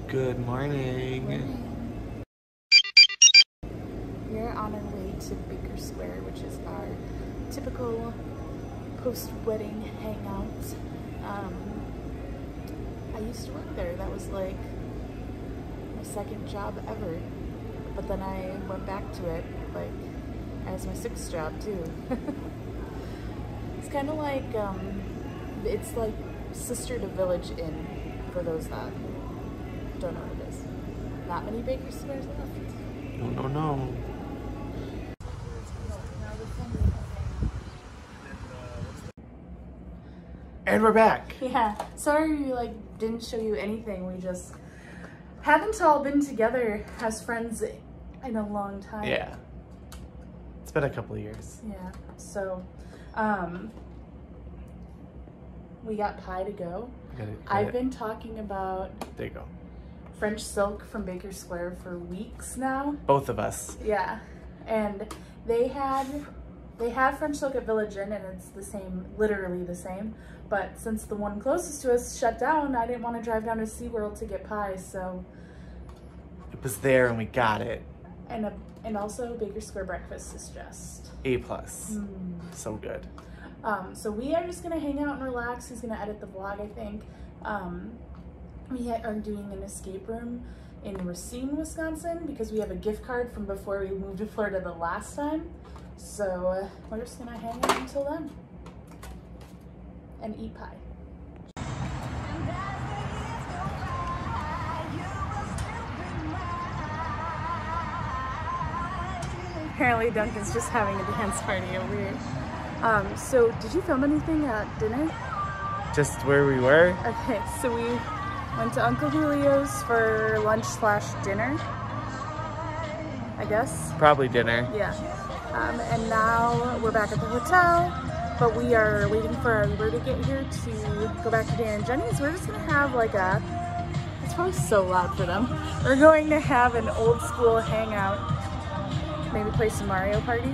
Good morning. We're on our way to Baker Square, which is our typical post-wedding hangout. I used to work there. That was like my second job ever. But then I went back to it like as my sixth job too. It's kind of like, it's like sister to Village Inn for those that don't know what it is. Not many Baker Squares left. No. And we're back. Yeah, sorry we didn't show you anything. We just haven't all been together as friends in a long time. Yeah. It's been a couple of years. Yeah, so we got pie to go. I've been talking about There you go. French silk from Baker Square for weeks now. Both of us. Yeah, and they have French silk at Village Inn, and it's the same, literally the same. But since the one closest to us shut down, I didn't want to drive down to SeaWorld to get pie, so. It was there and we got it. And also Baker Square breakfast is just A+. So good. So we are just gonna hang out and relax. He's gonna edit the vlog, I think. We are doing an escape room in Racine, Wisconsin, because we have a gift card from before we moved to Florida the last time. So we're just gonna hang out until then and eat pie. Apparently Duncan's just having a dance party over here. So did you film anything at dinner? Just where we were? Okay, so we went to Uncle Julio's for lunch/dinner, I guess. Probably dinner. Yeah. And now we're back at the hotel, but we are waiting for our Uber to get here to go back to Dan and Jenny's. We're just gonna have it's probably so loud for them. We're going to have an old school hangout. Maybe play some Mario Party.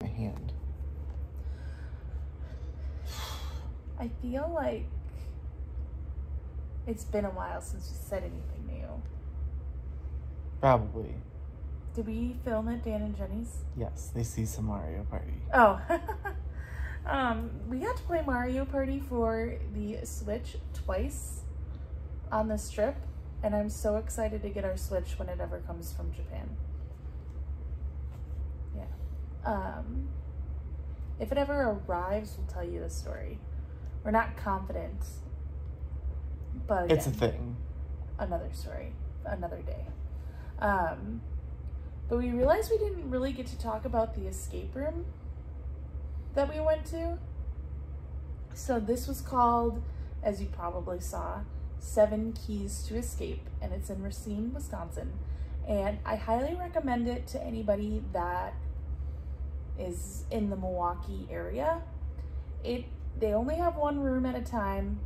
My hand. I feel like it's been a while since we said anything new. Probably. Did we film at Dan and Jenny's? Yes, they see some Mario Party. Oh. We got to play Mario Party for the Switch twice on this trip, and I'm so excited to get our Switch when it ever comes from Japan. Yeah. If it ever arrives, we'll tell you the story. We're not confident, but again, It's a thing. another story, another day. But we realized we didn't really get to talk about the escape room that we went to. So this was called, as you probably saw, 7 Keys to Escape, and it's in Racine, Wisconsin. And I highly recommend it to anybody that is in the Milwaukee area. They only have 1 room at a time,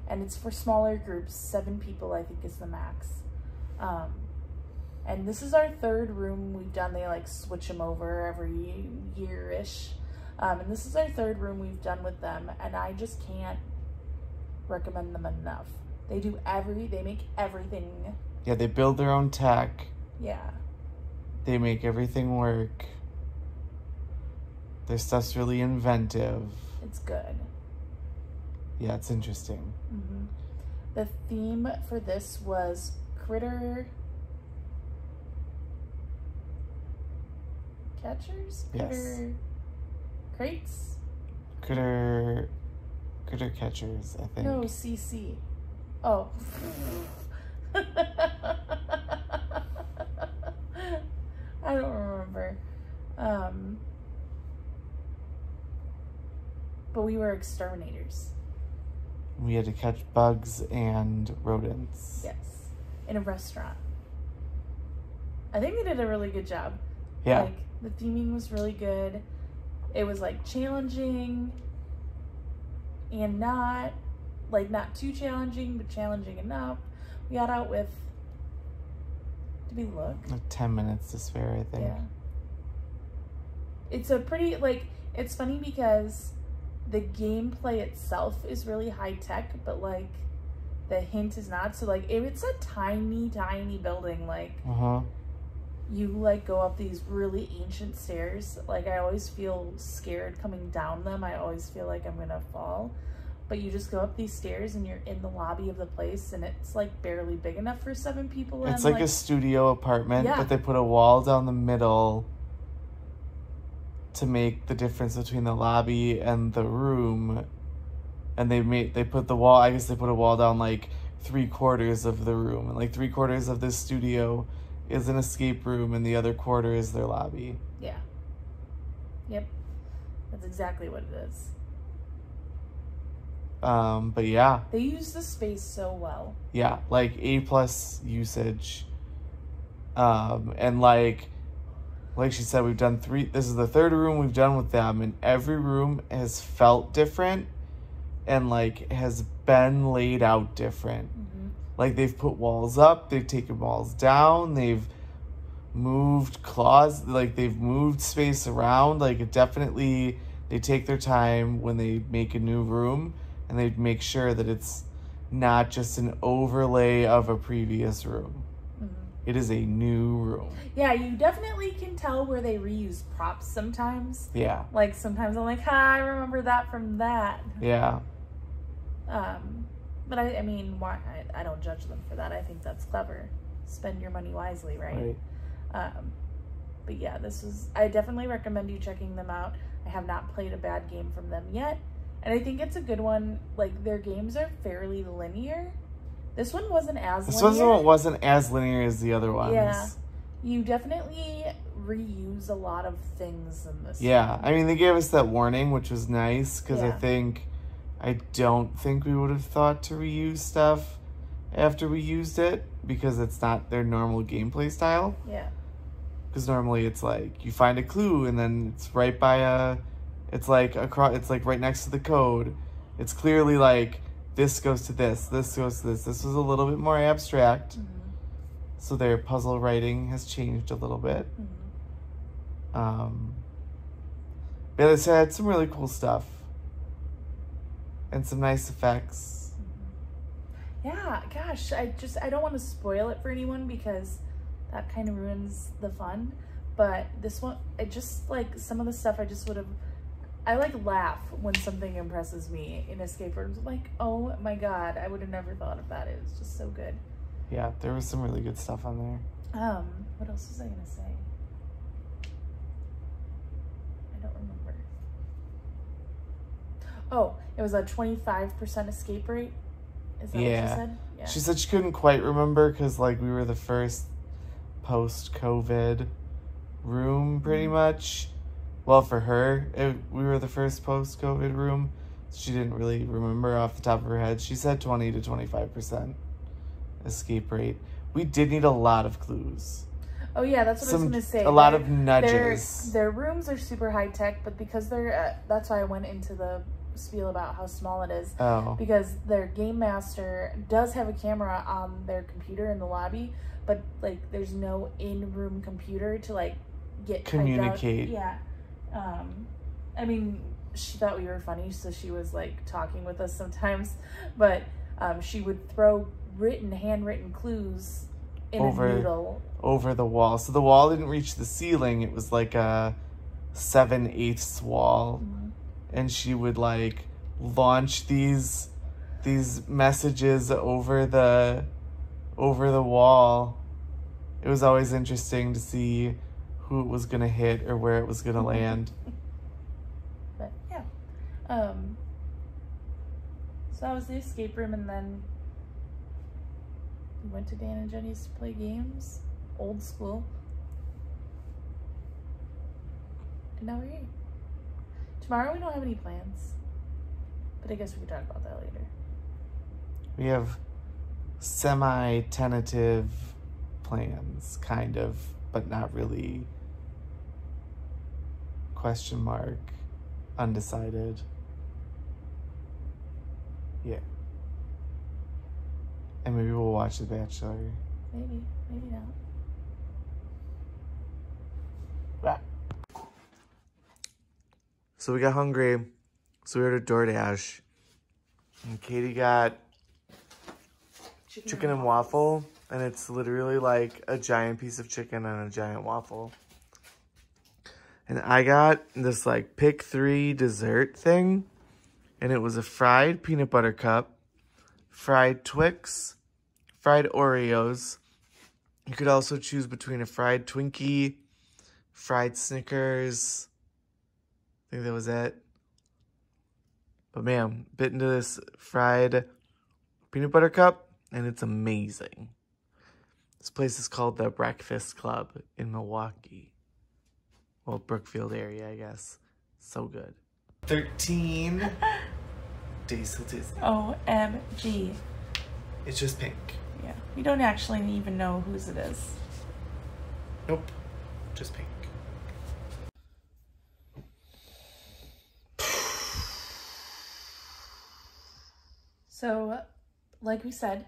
and it's for smaller groups. 7 people, I think, is the max. And this is our 3rd room we've done. They switch them over every year-ish. And this is our 3rd room we've done with them, and I just can't recommend them enough. They make everything. Yeah, they build their own tech. Yeah. They make everything work. Their stuff's really inventive. It's good. Yeah, it's interesting. Mm-hmm. The theme for this was critter catchers? Yes. Crates? Critter catchers, I think. No, CC. Oh. I don't remember. But we were exterminators. We had to catch bugs and rodents. Yes. In a restaurant. I think we did a really good job. Yeah. The theming was really good. It was challenging. and not too challenging, but challenging enough. We got out with, did we look? Like 10 minutes to spare, I think. Yeah. It's a pretty, like, it's funny because the gameplay itself is really high tech, but like the hint is not. So like it's a tiny, tiny building. Like you like go up these really ancient stairs. Like I always feel scared coming down them. I always feel like I'm gonna fall. But you just go up these stairs and you're in the lobby of the place, and it's like barely big enough for 7 people. It's like a studio apartment, but they put a wall down the middle to make the difference between the lobby and the room. And they put the wall, I guess they put a wall down like 3/4 of the room, and like 3/4 of this studio is an escape room and the other quarter is their lobby. Yeah. Yep. That's exactly what it is. But yeah. They use the space so well. Yeah, like A+ usage. And like she said, we've done 3, this is the 3rd room we've done with them, and every room has felt different and like has been laid out different. Like they've put walls up, they've taken walls down, they've moved like they've moved space around. Like it definitely, they take their time when they make a new room, and they make sure that it's not just an overlay of a previous room. It is a new room. Yeah, you definitely can tell where they reuse props sometimes. Yeah. Like sometimes I'm like, I remember that from that. Yeah. But I mean, why? I don't judge them for that. I think that's clever. Spend your money wisely, right? But yeah, I definitely recommend you checking them out. I have not played a bad game from them yet, and I think it's a good one. Like their games are fairly linear. This one wasn't as linear. This one wasn't as linear as the other ones. Yeah. You definitely reuse a lot of things in this one. I mean, they gave us that warning, which was nice, because I don't think we would have thought to reuse stuff after we used it, because it's not their normal gameplay style. Yeah. Because normally it's like, you find a clue, and then it's right by it's like right next to the code. It's clearly like, this goes to this, this goes to this. This was a little bit more abstract. So their puzzle writing has changed a little bit. But they had some really cool stuff. And some nice effects. Yeah, gosh, I don't want to spoil it for anyone because that kind of ruins the fun. But this one, it just like some of the stuff I like laugh when something impresses me in escape rooms. I'm like, oh my god, I would have never thought of that. It was just so good. Yeah, there was some really good stuff on there. What else was I gonna say? I don't remember. Oh, it was a 25% escape rate. Is that what she said? Yeah. She said she couldn't quite remember because like we were the first post-COVID room pretty much. Well, for her, we were the first post-COVID room. She didn't really remember off the top of her head. She said 20 to 25% escape rate. We did need a lot of clues. Oh yeah, that's what I was going to say. A lot of nudges. Their rooms are super high-tech, but because they're... that's why I went into the spiel about how small it is. Oh. Because their game master does have a camera on their computer in the lobby, but like there's no in-room computer to like get... communicate. Yeah. I mean, she thought we were funny, so she was like talking with us sometimes, but she would throw handwritten clues in a noodle over the wall. So the wall didn't reach the ceiling. It was like a 7/8 wall. And she would like launch these messages over the wall. It was always interesting to see who it was gonna hit or where it was gonna land. But yeah, so that was the escape room, and then we went to Dan and Jenny's to play games, old school, and now we're here. Tomorrow we don't have any plans, but I guess we can talk about that later. We have semi-tentative plans, kind of, but not really. Question mark, undecided. Yeah. And maybe we'll watch The Bachelor. Maybe not. So we got hungry. So we ordered DoorDash. And Katie got chicken and waffle. And it's literally like a giant piece of chicken and a giant waffle. And I got this like pick 3 dessert thing. And it was a fried peanut butter cup, fried Twix, fried Oreos. You could also choose between a fried Twinkie, fried Snickers. I think that was it. But man, bit into this fried peanut butter cup, and it's amazing. This place is called the Breakfast Club in Milwaukee. Well, Brookfield area, I guess. So good. 13 Days Till Disney. OMG. It's just pink. Yeah, we don't actually even know whose it is. Nope, just pink. So, like we said,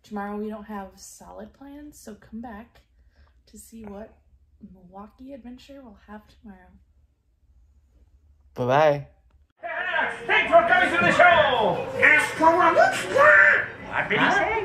tomorrow we don't have solid plans, so come back to see what Milwaukee adventure we'll have tomorrow. Bye-bye. Thanks for coming to the show! What did he say?